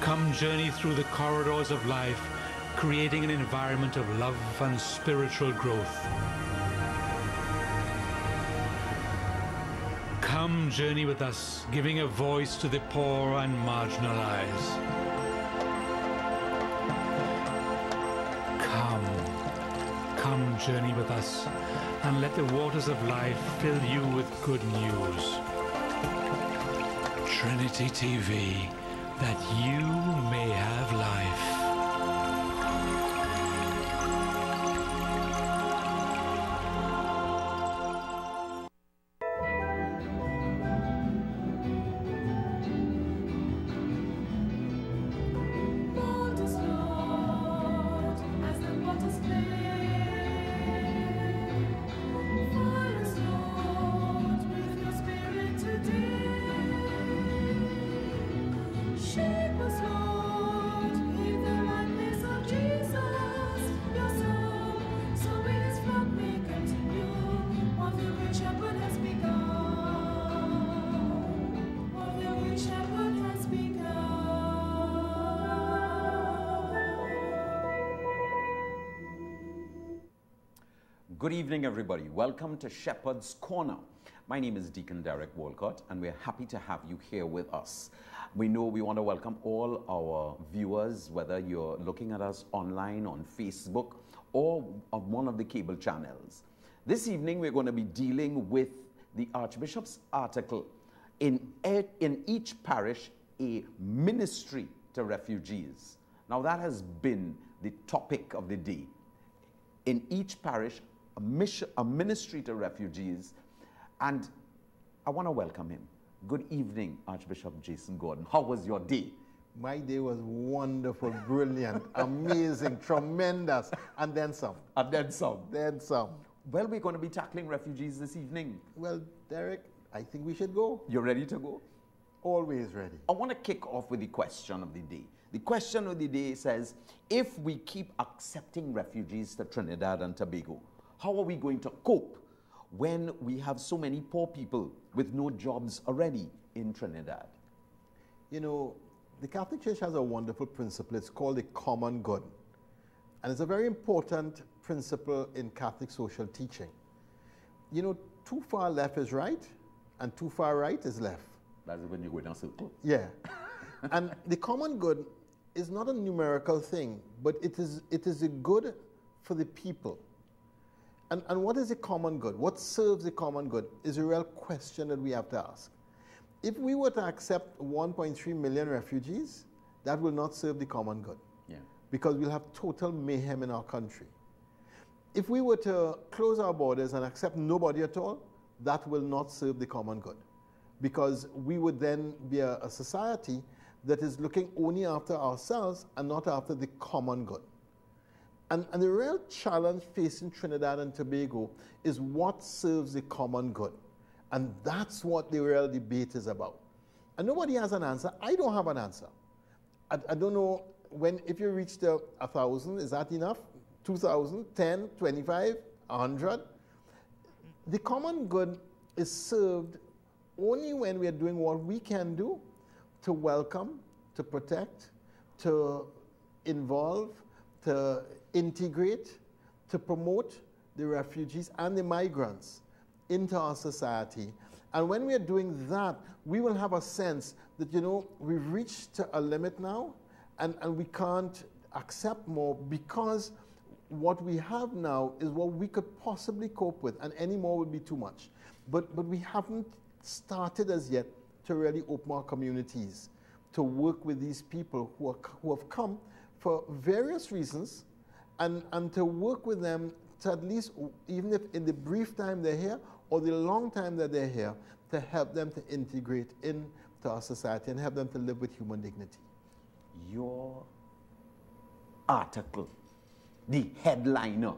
Come journey through the corridors of life, creating an environment of love and spiritual growth. Come journey with us, giving a voice to the poor and marginalized. Come journey with us, and let the waters of life fill you with good news. Trinity TV, that you may have life. Good evening, everybody. Welcome to Shepherd's Corner. My name is Deacon Walcott, and we're happy to have you here with us. We know we want to welcome all our viewers, whether you're looking at us online on Facebook or on one of the cable channels. This evening, we're going to be dealing with the Archbishop's article, in each parish, a ministry to refugees. Now, that has been the topic of the day. In each parish, a ministry to refugees, and I want to welcome him. Good evening, Archbishop Jason Gordon. How was your day? My day was wonderful, brilliant, amazing, tremendous, and then some. And then some. Then some. Well, we're going to be tackling refugees this evening. Well, Derek, I think we should go. You're ready to go? Always ready. I want to kick off with the question of the day. The question of the day says, if we keep accepting refugees to Trinidad and Tobago, how are we going to cope when we have so many poor people with no jobs already in Trinidad? You know, the Catholic Church has a wonderful principle. It's called the common good. And it's a very important principle in Catholic social teaching. You know, too far left is right, and too far right is left. That's when you go down circle. Yeah. And the common good is not a numerical thing, but it is a good for the people. And what is the common good? What serves the common good is a real question that we have to ask. If we were to accept 1.3 million refugees, that will not serve the common good. Yeah. Because we'll have total mayhem in our country. If we were to close our borders and accept nobody at all, that will not serve the common good. Because we would then be a society that is looking only after ourselves and not after the common good. And the real challenge facing Trinidad and Tobago is what serves the common good. And that's what the real debate is about. And nobody has an answer. I don't have an answer. I don't know if you reach 1,000, is that enough? 2,000, 10, 25, 100? The common good is served only when we are doing what we can do to welcome, to protect, to involve, to integrate, to promote the refugees and the migrants into our society. And when we are doing that, we will have a sense that, you know, we've reached a limit now, and we can't accept more, because what we have now is what we could possibly cope with, and any more would be too much. But we haven't started as yet to really open our communities, to work with these people who have come for various reasons, and to work with them to at least, even if in the brief time they're here or the long time that they're here, to help them to integrate into our society and help them to live with human dignity. Your article, the headliner,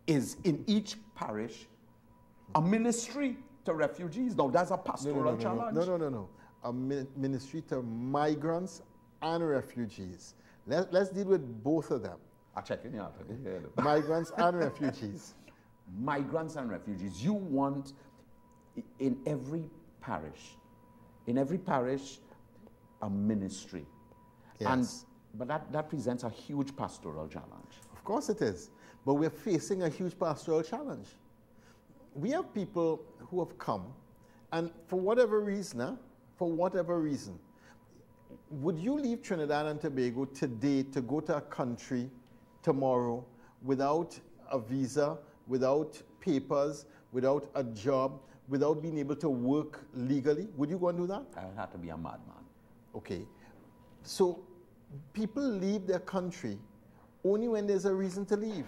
is in each parish a ministry to refugees. Now, that's a pastoral challenge. No. A ministry to migrants and refugees. Let's deal with both of them. I'll check in here. Migrants and refugees. Migrants and refugees. You want in every parish, a ministry. Yes. But that presents a huge pastoral challenge. Of course it is. But we're facing a huge pastoral challenge. We have people who have come, and for whatever reason, would you leave Trinidad and Tobago today to go to a country tomorrow without a visa, without papers, without a job, without being able to work legally? Would you go and do that? I would have to be a madman. Okay. So people leave their country only when there's a reason to leave.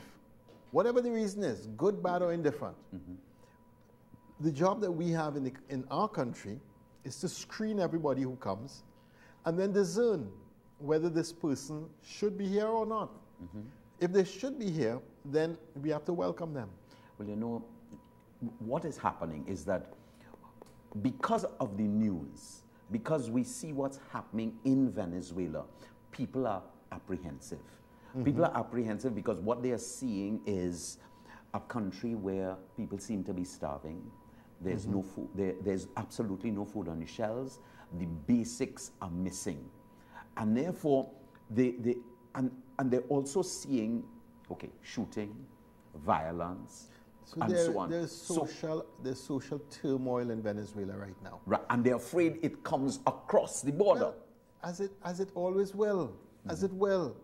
Whatever the reason is, good, bad, or indifferent. Mm-hmm. The job that we have in our country is to screen everybody who comes and then discern whether this person should be here or not. Mm-hmm. If they should be here, then we have to welcome them. Well, you know, what is happening is that because of the news, because we see what's happening in Venezuela, people are apprehensive. Mm-hmm. People are apprehensive because what they are seeing is a country where people seem to be starving. There's no food. There's absolutely no food on the shelves. The basics are missing, and therefore they're also seeing, okay, shooting, violence, and so on. There's social turmoil in Venezuela right now. Right, and they're afraid it comes across the border. Well, as it always will, as it will.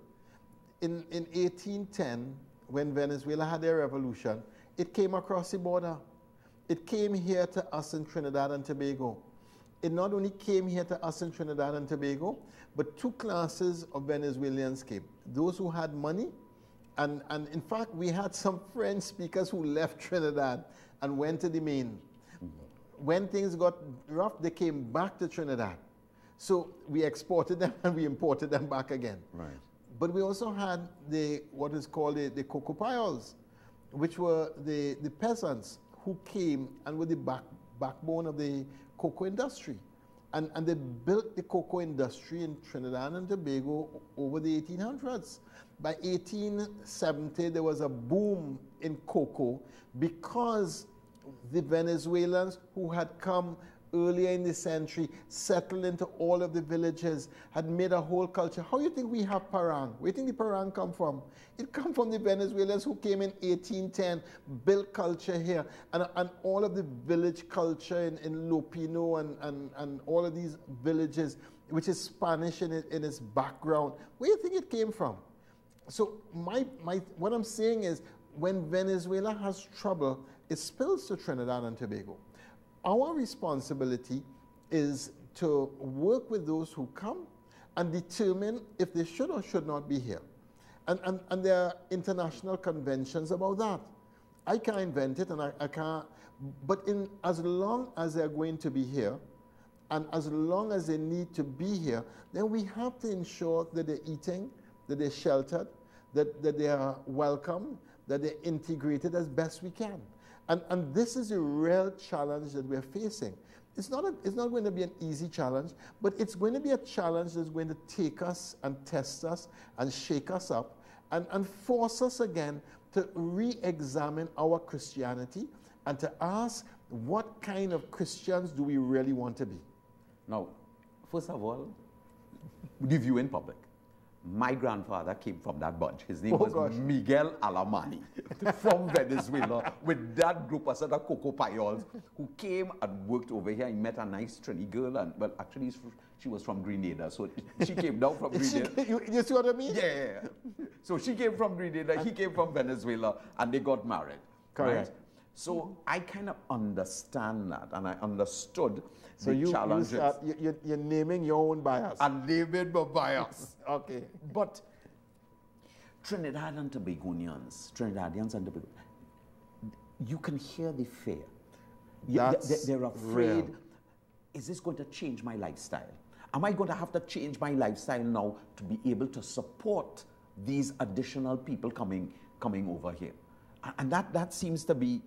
In 1810, when Venezuela had their revolution, it came across the border. It came here to us in Trinidad and Tobago. It not only came here to us in Trinidad and Tobago, but two classes of Venezuelans came. Those who had money, and in fact, we had some French speakers who left Trinidad and went to the main. When things got rough, they came back to Trinidad. So we exported them and we imported them back again. Right. But we also had what is called the cocoa piols, which were the peasants who came and were the backbone of the cocoa industry. And they built the cocoa industry in Trinidad and Tobago over the 1800s. By 1870, there was a boom in cocoa because the Venezuelans who had come earlier in the century settled into all of the villages, had made a whole culture. How do you think we have parang? Where do you think the parang come from? It come from the Venezuelans who came in 1810, built culture here, and all of the village culture in Lopino and all of these villages, which is Spanish in its background. Where do you think it came from? So what I'm saying is, when Venezuela has trouble, it spills to Trinidad and Tobago. Our responsibility is to work with those who come and determine if they should or should not be here. And there are international conventions about that. I can't invent it, and I can't, but as long as they're going to be here, and as long as they need to be here, then we have to ensure that they're eating, that they're sheltered, that they are welcome, that they're integrated as best we can. And this is a real challenge that we're facing. It's not going to be an easy challenge, but it's going to be a challenge that's going to take us and test us and shake us up and force us again to re-examine our Christianity and to ask, what kind of Christians do we really want to be? Now, first of all, the view in public. My grandfather came from that bunch. His name was Miguel Alamani from Venezuela with that group of set of cocoa piols who came and worked over here. He met a nice Trinity girl, and well, actually she was from Grenada, so she came down from Grenada. You see what I mean? Yeah. So she came from Grenada, he came from Venezuela, and they got married. Correct. Right? So I kind of understand that, and I understood the challenges. You're naming your own bias. I'm naming my bias. Okay. But Trinidad and Tobagonians, Trinidadians and Tobago, you can hear the fear. They're afraid, real. Is this going to change my lifestyle? Am I going to have to change my lifestyle now to be able to support these additional people coming over here? And that seems to be,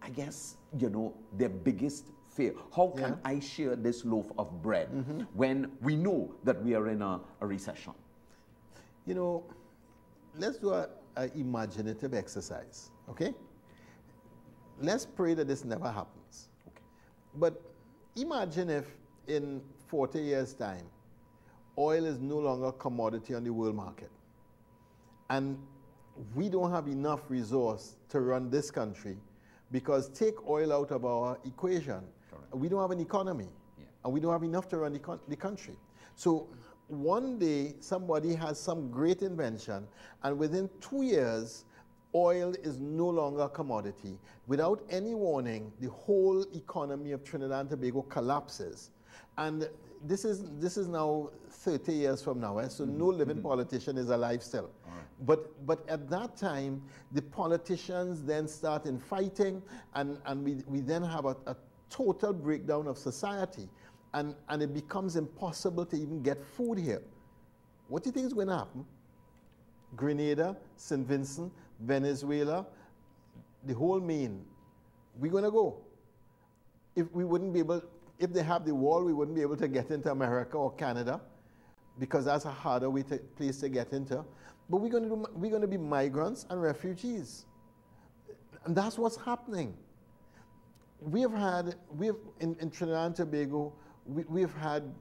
I guess, their biggest fear. How can I share this loaf of bread when we know that we are in a recession? Let's do an imaginative exercise, okay? Let's pray that this never happens. Okay. But imagine if in 40 years' time, oil is no longer a commodity on the world market. And we don't have enough resource to run this country, because take oil out of our equation, Correct. we don't have an economy, and we don't have enough to run the country. So one day somebody has some great invention, and within 2 years, oil is no longer a commodity. Without any warning, the whole economy of Trinidad and Tobago collapses. And this is now 30 years from now, so no living politician is alive still. Right. But at that time, the politicians then start in fighting, and we then have a total breakdown of society, and it becomes impossible to even get food here. What do you think is going to happen? Grenada, St. Vincent, Venezuela, the whole main, we're going to go. If we wouldn't be able, if they have the wall, we wouldn't be able to get into America or Canada, because that's a harder place to get into. But we're going to be migrants and refugees, and that's what's happening. In Trinidad and Tobago, we've had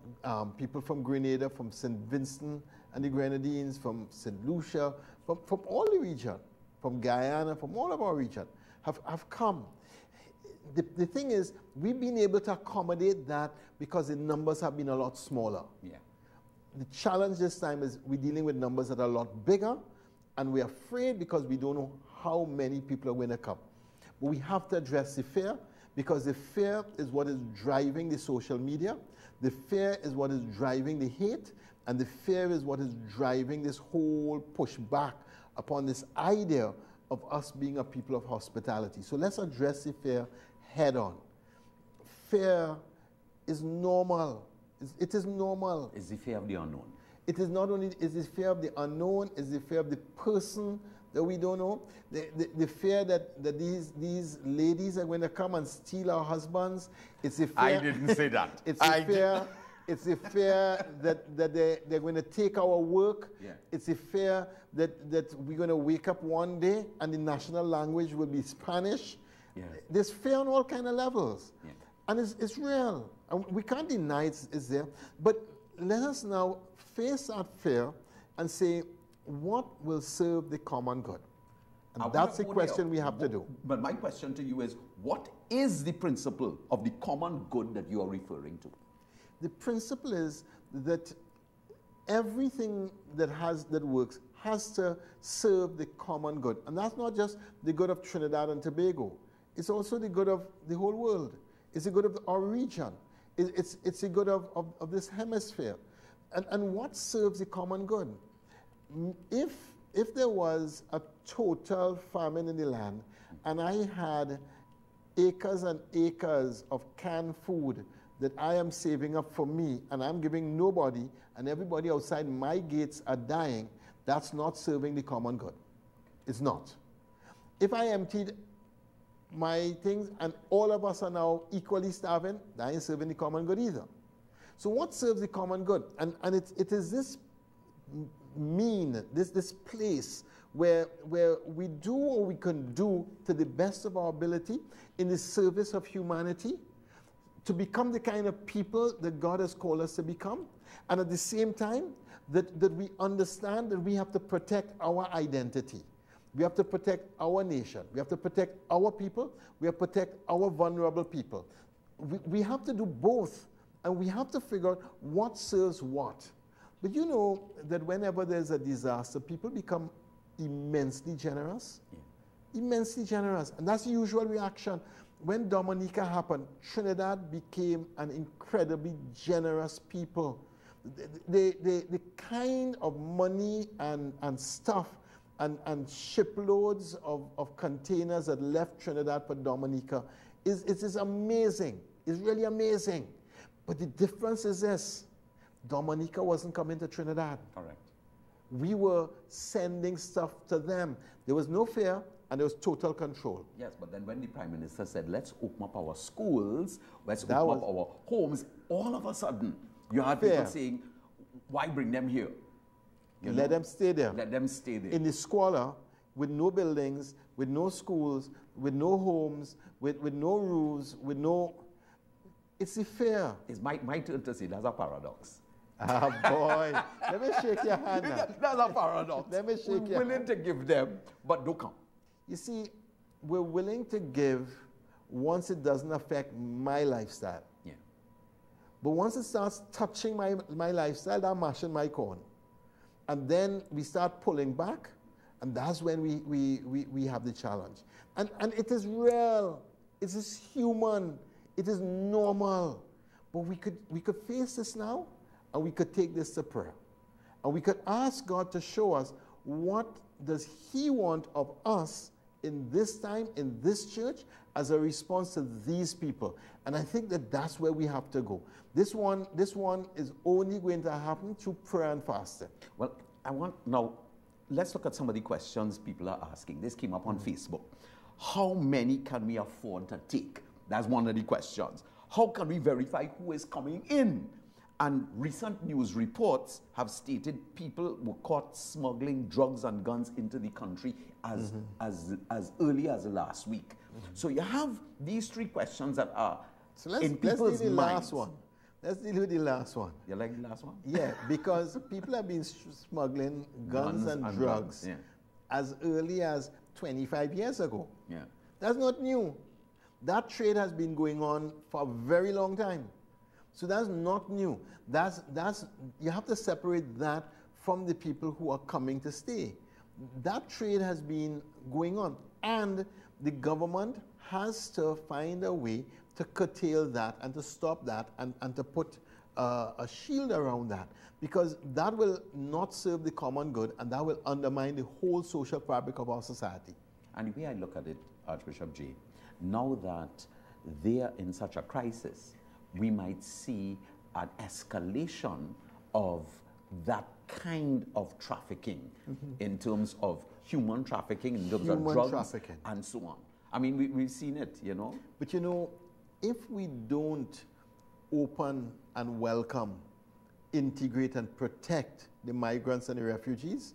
people from Grenada, from St. Vincent and the Grenadines, from St. Lucia, from all the region, from Guyana, from all of our region, have come. The thing is, we've been able to accommodate that because the numbers have been a lot smaller. Yeah. The challenge this time is we're dealing with numbers that are a lot bigger, and we're afraid because we don't know how many people are going to come. But we have to address the fear, because the fear is what is driving the social media. The fear is what is driving the hate, and the fear is what is driving this whole pushback upon this idea of us being a people of hospitality. So let's address the fear head on. Fear is normal. It is normal. It's the fear of the unknown. It is not only is the fear of the unknown, it's the fear of the person that we don't know. The fear that these ladies are going to come and steal our husbands. It's the fear. I didn't say that. It's the fear. It's the fear that they're going to take our work. Yeah. It's the fear that we're going to wake up one day and the national language will be Spanish. Yeah. There's fear on all kind of levels. Yeah. And it's real. And we can't deny it's there. But let us now face that fear and say, what will serve the common good? And that's the question we have to do. But my question to you is, what is the principle of the common good that you are referring to? The principle is that everything that works has to serve the common good. And that's not just the good of Trinidad and Tobago. It's also the good of the whole world. It's the good of our region. It's the good of this hemisphere. And what serves the common good? If there was a total famine in the land, and I had acres and acres of canned food that I am saving up for me, and I'm giving nobody, and everybody outside my gates are dying, that's not serving the common good. It's not. If I emptied my things and all of us are now equally starving, that ain't serving the common good either. So what serves the common good? And it is this this place where we do what we can do to the best of our ability in the service of humanity, to become the kind of people that God has called us to become, and at the same time that we understand that we have to protect our identity. We have to protect our nation. We have to protect our people. We have to protect our vulnerable people. We have to do both, and we have to figure out what serves what. But you know that whenever there's a disaster, people become immensely generous. Yeah. Immensely generous. And that's the usual reaction. When Dominica happened, Trinidad became an incredibly generous people. The kind of money and stuff and shiploads of containers that left Trinidad for Dominica is amazing. It's really amazing. But the difference is this. Dominica wasn't coming to Trinidad. Correct. We were sending stuff to them. There was no fear, and there was total control. Yes, but then when the Prime Minister said, let's open up our schools, let's open up our homes, all of a sudden, you had people saying, why bring them here? Let them stay there. Let them stay there. In the squalor, with no buildings, with no schools, with no homes, with no roofs, with no... It's the fear. It's my turn to say that's a paradox. Ah, boy. Let me shake your hand now. That's a paradox. Let me shake We're your willing to give them, but don't come. You see, we're willing to give once it doesn't affect my lifestyle. Yeah. But once it starts touching my lifestyle, I'm mashing my corn. And then we start pulling back, and that's when we have the challenge. And it is real. It is human. It is normal. But we could face this now, and we could take this to prayer. And we could ask God to show us what does He want of us in this time, in this church, as a response to these people. And I think that that's where we have to go. This one is only going to happen through prayer and fasting. Well, now, let's look at some of the questions people are asking. This came up on Facebook. How many can we afford to take? That's one of the questions. How can we verify who is coming in? And recent news reports have stated people were caught smuggling drugs and guns into the country as early as last week. So you have these three questions that are in people's let's deal with the minds. last one. Let's deal with the last one. You like the last one? Yeah, because people have been smuggling guns and drugs yeah. as early as 25 years ago. Yeah. That's not new. That trade has been going on for a very long time. So that's not new. You have to separate that from the people who are coming to stay. That trade has been going on, and the government has to find a way to curtail that and to stop that and to put a shield around that, because that will not serve the common good, and that will undermine the whole social fabric of our society. And the way I look at it, Archbishop J, now that they are in such a crisis, we might see an escalation of that kind of trafficking in terms of human trafficking, in terms of drugs, and so on. I mean, we've seen it, you know. But you know, if we don't open and welcome, integrate and protect the migrants and the refugees,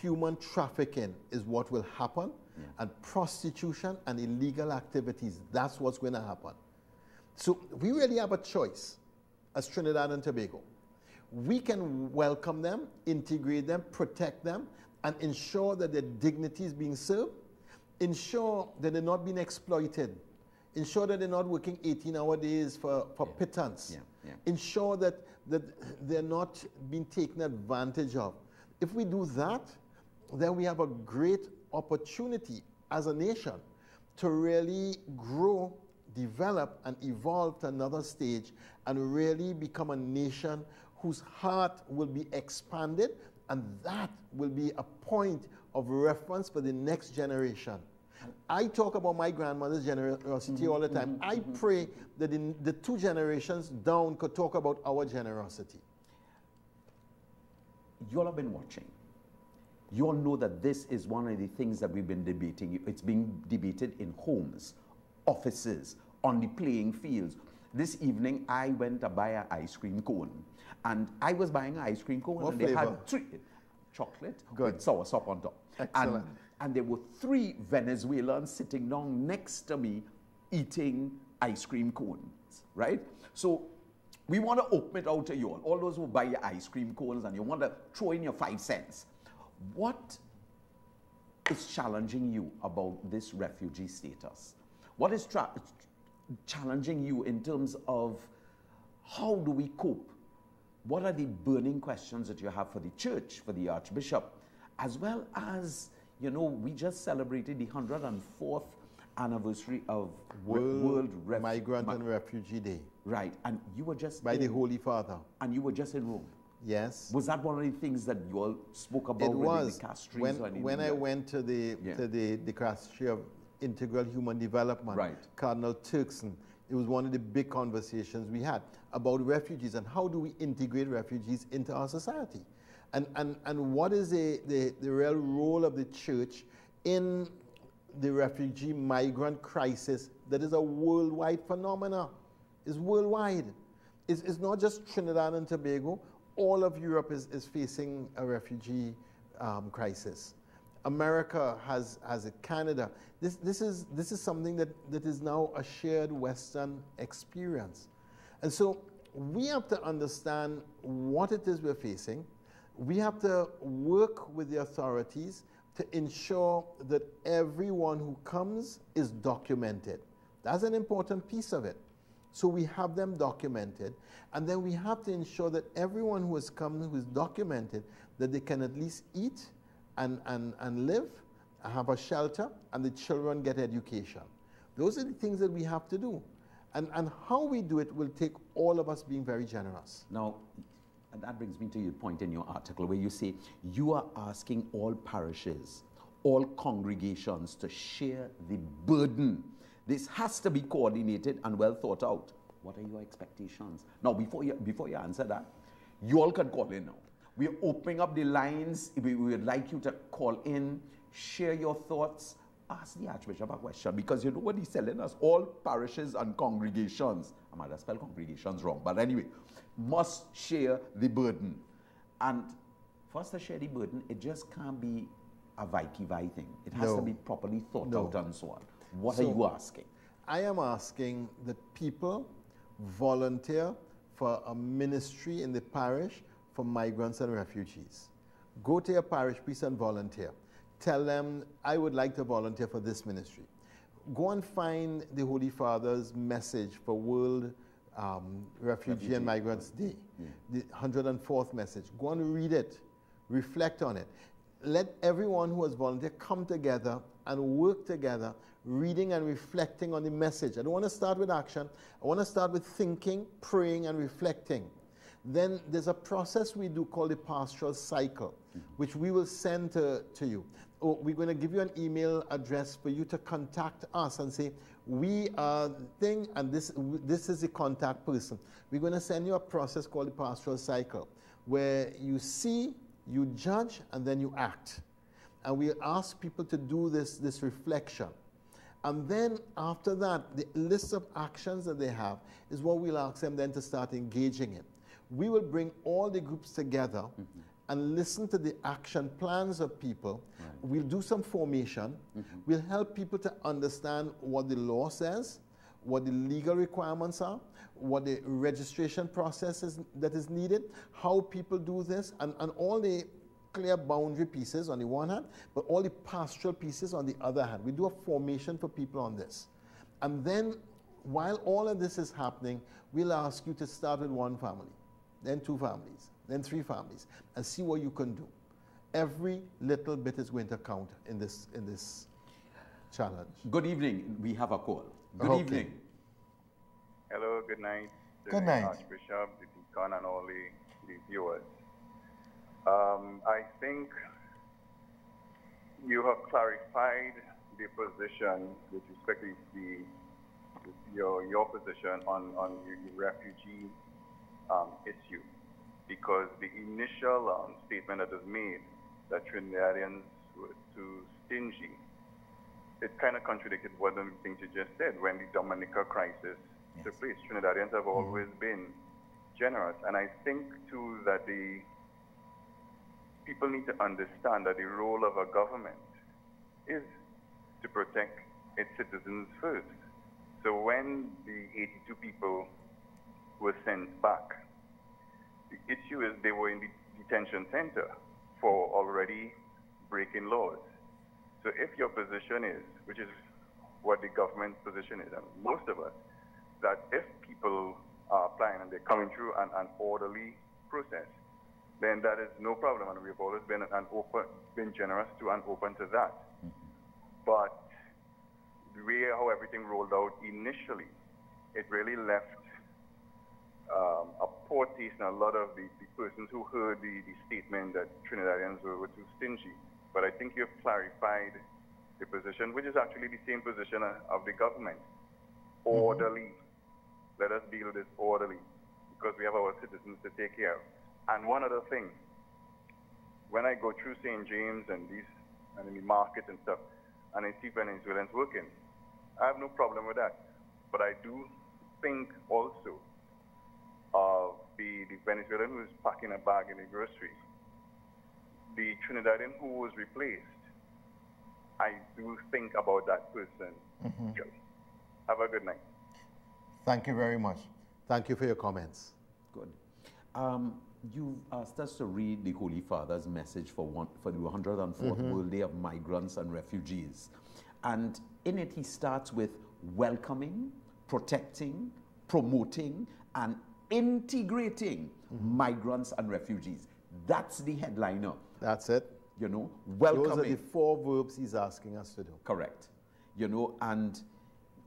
human trafficking is what will happen, and prostitution and illegal activities, that's what's going to happen. So we really have a choice as Trinidad and Tobago. We can welcome them, integrate them, protect them, and ensure that their dignity is being served, ensure that they're not being exploited, ensure that they're not working 18-hour days for pittance, ensure that they're not being taken advantage of. If we do that, then we have a great opportunity as a nation to really grow, develop, and evolve to another stage, and really become a nation whose heart will be expanded, and that will be a point of reference for the next generation. I talk about my grandmother's generosity all the time. I pray that the two generations down could talk about our generosity. You all have been watching. You all know that this is one of the things that we've been debating. It's being debated in homes, offices, on the playing fields. This evening, I went to buy an ice cream cone. And I was buying an ice cream cone, what and flavor? they had three. Chocolate Good. with soursop on top. Excellent. And there were 3 Venezuelans sitting down next to me eating ice cream cones, right? So we want to open it out to you all those who buy your ice cream cones and you want to throw in your 5 cents. What is challenging you about this refugee status? What is challenging you in terms of how do we cope? What are the burning questions that you have for the church, for the Archbishop, as well as, you know, we just celebrated the 104th anniversary of World Migrant and Refugee Day. Right, and you were just by the Holy Father. And you were just in Rome. Yes. Was that one of the things that you all spoke about? It was. The when I went to the dicastery of Integral Human Development, right. Cardinal Turkson, it was one of the big conversations we had about refugees and how do we integrate refugees into our society, and what is the real role of the church in the refugee migrant crisis that is a worldwide phenomenon. It's worldwide. It's not just Trinidad and Tobago. All of Europe is facing a refugee crisis. America has Canada. This is something that is now a shared Western experience. And so we have to understand what it is we're facing. We have to work with the authorities to ensure that everyone who comes is documented. That's an important piece of it. So we have them documented, and then we have to ensure that everyone who has come, who is documented, that they can at least eat and live, have a shelter, and the children get education. Those are the things that we have to do. And how we do it will take all of us being very generous. Now, and that brings me to your point in your article where you say you are asking all parishes, all congregations to share the burden. This has to be coordinated and well thought out. What are your expectations? Now, before you answer that, you all can call in now. We're opening up the lines. We would like you to call in, share your thoughts, ask the Archbishop a question, because you know what he's telling us, all parishes and congregations, I might have spelled congregations wrong, but anyway, must share the burden. And for us to share the burden, it just can't be a vai thing. It has to be properly thought out and so on. What are you asking? I am asking that people volunteer for a ministry in the parish for migrants and refugees. Go to your parish priest and volunteer. Tell them, I would like to volunteer for this ministry. Go and find the Holy Father's message for World Refugee and Migrants Day, the 104th message. Go and read it, reflect on it. Let everyone who has volunteered come together and work together, reading and reflecting on the message. I don't want to start with action. I want to start with thinking, praying, and reflecting. Then there's a process we do called the pastoral cycle, which we will send to you. We're going to give you an email address for you to contact us and say, we are thing, and this is the contact person. We're going to send you a process called the pastoral cycle, where you see, you judge, and then you act. And we ask people to do this reflection. And then after that, the list of actions that they have is what we'll ask them then to start engaging in. We will bring all the groups together and listen to the action plans of people. Right. We'll do some formation. We'll help people to understand what the law says, what the legal requirements are, what the registration process is that is needed, how people do this, and all the clear boundary pieces on the one hand, but all the pastoral pieces on the other hand. We do a formation for people on this. And then while all of this is happening, we'll ask you to start with one family, then 2 families, then 3 families, and see what you can do. Every little bit is going to count in this challenge. Good evening. We have a call. Good evening. Hello, good night. Good night. Archbishop, the Deacon, and all the viewers. I think you have clarified the position with respect to your position on the refugee issue, because the initial statement that was made that Trinidadians were too stingy, it kind of contradicted one of the things you just said when the Dominica crisis took place. Trinidadians have always been generous, and I think too that the people need to understand that the role of a government is to protect its citizens first. So when the 82 people were sent back, the issue is they were in the detention center for already breaking laws. So if your position is, which is what the government's position is, and most of us, that if people are applying and they're coming through an orderly process, then that is no problem, and we've always been been generous to and open to that. But the way how everything rolled out initially, it really left a poor taste in a lot of the persons who heard the statement that Trinidadians were too stingy. But I think you've clarified the position, which is actually the same position of the government. Orderly. Let us deal with this orderly, because we have our citizens to take care of. And one other thing, when I go through St. James and in the market and stuff, and I see Venezuelans working, I have no problem with that. But I do think also of the Venezuelan who is packing a bag in the grocery, the Trinidadian who was replaced. I do think about that person. Have a good night. Thank you very much. Thank you for your comments. Good. You've asked us to read the Holy Father's message for the 104th World Day of Migrants and Refugees. And in it, he starts with welcoming, protecting, promoting, and integrating migrants and refugees. That's the headliner. That's it. You know, welcoming. Those are the 4 verbs he's asking us to do. Correct. You know, and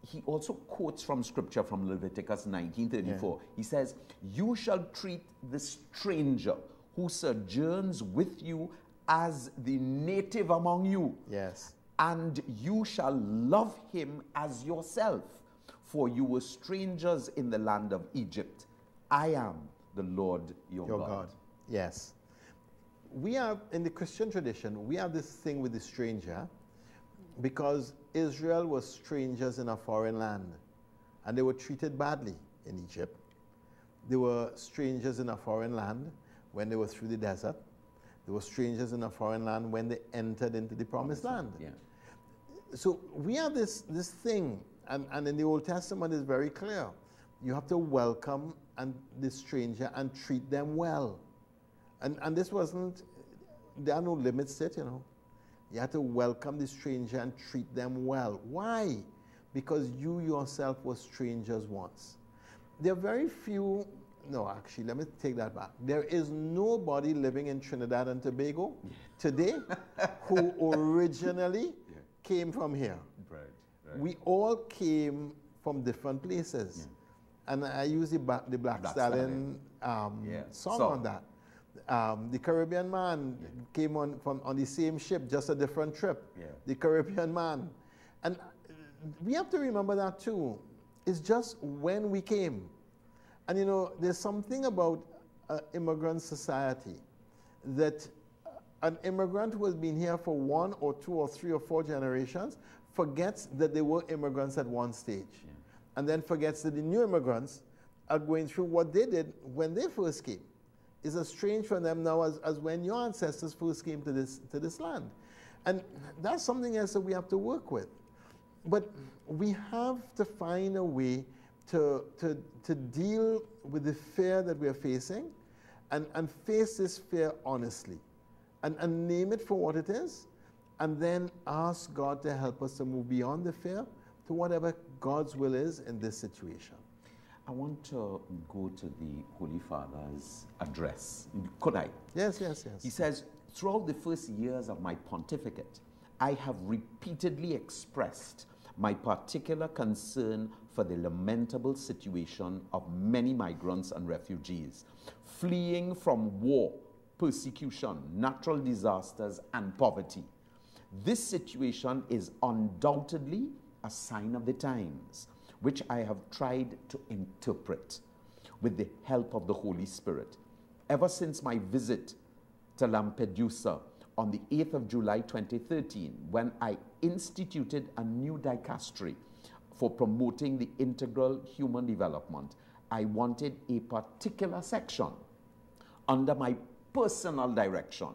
he also quotes from scripture from Leviticus 19:34. Yeah. He says, "You shall treat the stranger who sojourns with you as the native among you. Yes. And you shall love him as yourself, for you were strangers in the land of Egypt. I am the Lord your God." Yes. We have, in the Christian tradition, we have this thing with the stranger because Israel was strangers in a foreign land and they were treated badly in Egypt. They were strangers in a foreign land when they were through the desert. They were strangers in a foreign land when they entered into the promised land. Yeah. So we have this thing, and in the Old Testament it's very clear. You have to welcome the stranger and treat them well. And this wasn't, there are no limits to it, you know. You have to welcome the stranger and treat them well. Why? Because you yourself were strangers once. There are very few, no, actually, let me take that back. There is nobody living in Trinidad and Tobago today who originally came from here. Right. We all came from different places. Yeah. And I use the Black Stallion song on that. The Caribbean man came on the same ship, just a different trip. Yeah. The Caribbean man. And we have to remember that too. It's just when we came. And you know, there's something about immigrant society that an immigrant who has been here for 1 or 2 or 3 or 4 generations forgets that they were immigrants at one stage. Yeah. And then forgets that the new immigrants are going through what they did when they first came. It's as strange for them now as when your ancestors first came to this land. And that's something else that we have to work with. But we have to find a way to deal with the fear that we are facing and face this fear honestly and name it for what it is, and then ask God to help us to move beyond the fear to whatever God's will is in this situation. I want to go to the Holy Father's address. Could I? Yes. He says, "Throughout the first years of my pontificate, I have repeatedly expressed my particular concern for the lamentable situation of many migrants and refugees fleeing from war, persecution, natural disasters, and poverty. This situation is undoubtedly a sign of the times, which I have tried to interpret with the help of the Holy Spirit. Ever since my visit to Lampedusa on the 8th of July 2013, when I instituted a new dicastery for promoting the integral human development, I wanted a particular section under my personal direction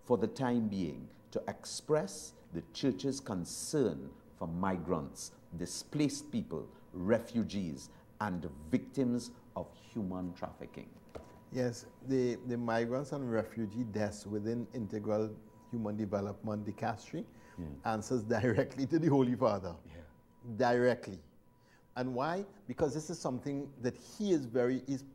for the time being to express the Church's concern for migrants, displaced people, refugees, and victims of human trafficking." Yes, the migrants and refugee deaths within integral human development dicastery answers directly to the Holy Father. Yeah. Directly. And why? Because this is something that he is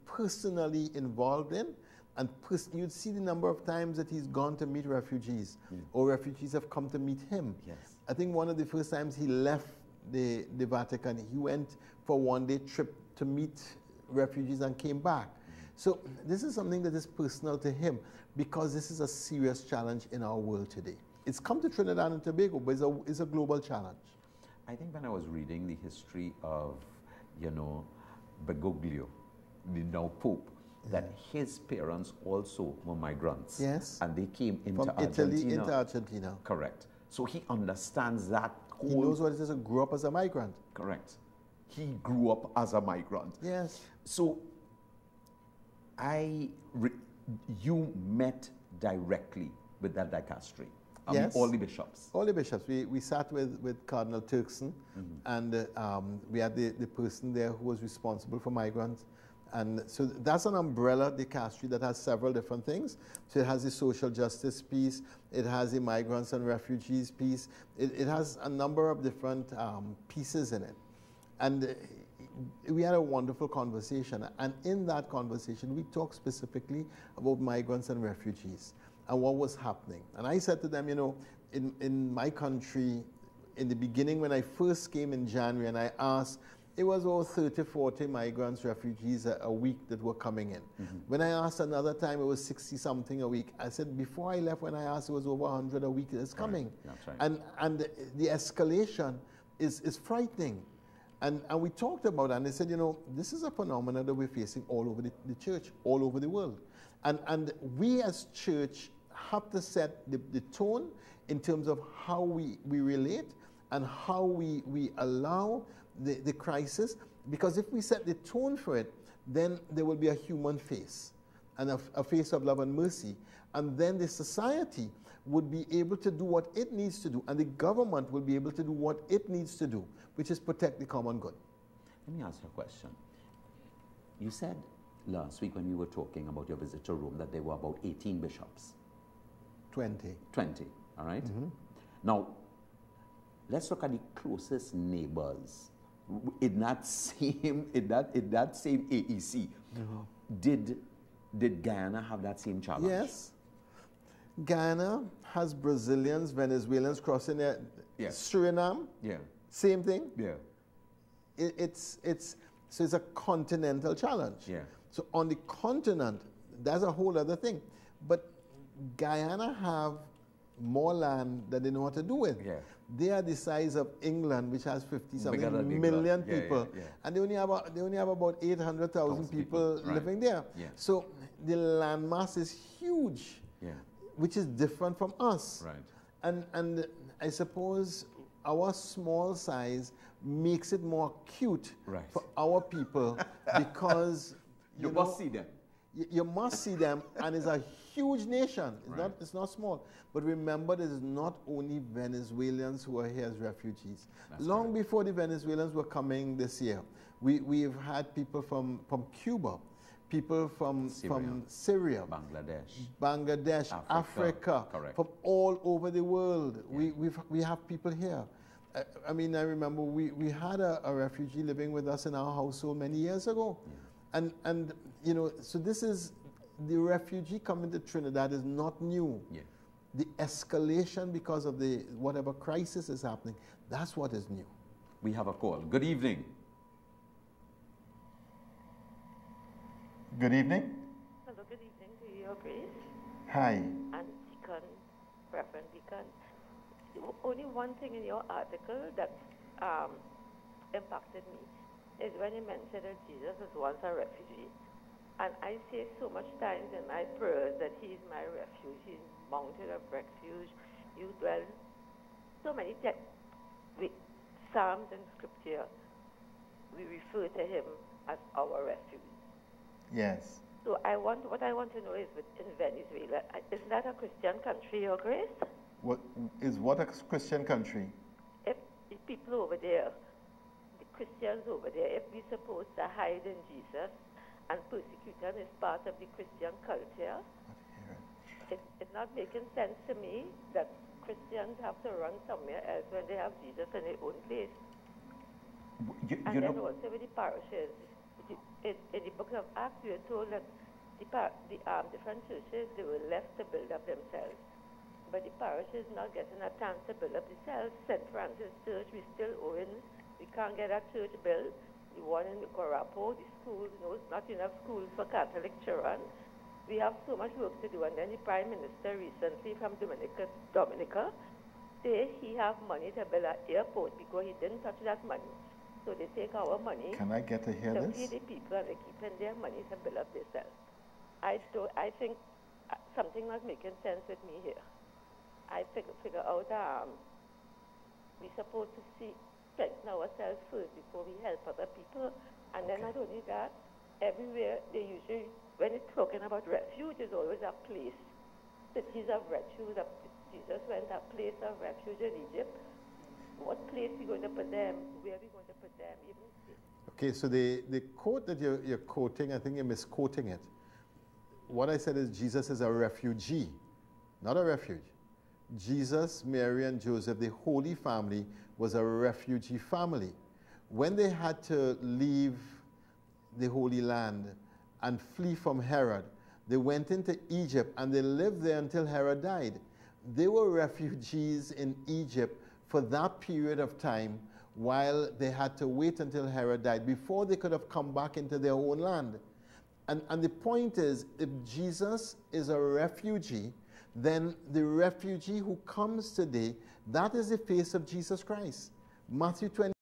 personally involved in, and you'd see the number of times that he's gone to meet refugees, or refugees have come to meet him. Yes. I think one of the first times he left the Vatican, he went for a one-day trip to meet refugees and came back. So this is something that is personal to him, because this is a serious challenge in our world today. It's come to Trinidad and Tobago, but it's a global challenge. I think when I was reading the history of, Bergoglio, the now Pope, that his parents also were migrants. Yes. And they came into From Italy into Argentina. Correct. So he understands that whole... He knows what it is to grow up as a migrant. Correct. He grew up as a migrant. Yes. So you met directly with that dicastery. Yes. All the bishops. All the bishops. We sat with Cardinal Turkson, and we had the person there who was responsible for migrants, And so that's an umbrella dicastery that has several different things. So it has the social justice piece, it has the migrants and refugees piece, it has a number of different pieces in it. And we had a wonderful conversation. And in that conversation, we talked specifically about migrants and refugees and what was happening. And I said to them, you know, in my country, in the beginning when I first came in January and I asked, it was over 30, 40 migrants, refugees a week that were coming in. When I asked another time, it was 60 something a week. I said, before I left, when I asked, it was over 100 a week that's coming. Right. That's right. And the escalation is frightening. And we talked about it, and they said, you know, this is a phenomenon that we're facing all over the church, all over the world. And we as church have to set the tone in terms of how we relate and how we allow the crisis, because if we set the tone for it, then there will be a human face and a face of love and mercy. And then the society would be able to do what it needs to do, and the government will be able to do what it needs to do, which is protect the common good. Let me ask you a question. You said last week when we were talking about your visit to Rome that there were about 18 bishops. 20. 20, all right? Now, let's look at the closest neighbors in that same AEC. Did Guyana have that same challenge? Yes. Guyana has Brazilians, Venezuelans crossing there. Yes. Suriname, Yeah. same thing. Yeah. It's a continental challenge. Yeah. So on the continent, that's a whole other thing. But Guyana have more land than they know what to do with. Yeah. They are the size of England, which has 50-something Bigger than million England. people. Yeah. And they only have about 800,000 people right. living there. Yeah. So the landmass is huge, Yeah. which is different from us. Right. And I suppose our small size makes it more acute Right. for our people because You must see them. You must see them, and it's a huge nation. Right. It's not small. But remember, it is not only Venezuelans who are here as refugees. That's Long correct. before the Venezuelans were coming this year, we've had people from Cuba, people from Syria, Bangladesh, Africa, Correct. from all over the world. Yeah. We have people here. I mean, I remember we had a refugee living with us in our household many years ago. Yeah. And you know, so this is, the refugee coming to Trinidad is not new. Yeah. The escalation because of the whatever crisis is happening, that's what is new. We have a call. Good evening. Good evening. Hello, good evening to you, Your Grace. Hi. And Deacon, Reverend Deacon. Only one thing in your article that impacted me is when you mentioned that Jesus was once a refugee. And I say so much times in my prayers that he is my refuge, he's mountain of refuge. You dwell so many with Psalms and Scripture, we refer to him as our refuge. Yes. So what I want to know is in Venezuela, is that a Christian country, Your Grace? What a Christian country? If people over there, the Christians over there, if we're supposed to hide in Jesus and persecute them is part of the Christian culture, it's not making sense to me that Christians have to run somewhere else when they have Jesus in their own place. And then also with the parishes, in the book of Acts, we are told that the different churches, they were left to build up themselves. But the parish is not getting a chance to build up themselves. St. Francis Church, we still owing. We can't get a church built. The one in Corapo, the schools, not enough schools for Catholic children. We have so much work to do. And then the Prime Minister recently from Dominica say he have money to build an airport because he didn't touch that money. So they take our money. Can I get to hear to this? feed the people, and they keep in their money to build up themselves. I think something not making sense with me here. I figure out we're supposed to strengthen ourselves first before we help other people. And then not only that, everywhere they usually, when it's talking about refuge, there's always a place. Cities of refuge. Jesus went to a place of refuge in Egypt. What place are we going to put them? Where are we going to put them? Even Okay, so the quote that you're quoting, I think you're misquoting it. What I said is Jesus is a refugee, not a refuge. Jesus, Mary, and Joseph, the Holy Family, was a refugee family. When they had to leave the Holy Land and flee from Herod, they went into Egypt and they lived there until Herod died. They were refugees in Egypt for that period of time while they had to wait until Herod died before they could have come back into their own land. And the point is, if Jesus is a refugee, then the refugee who comes today, that is the face of Jesus Christ. Matthew 20.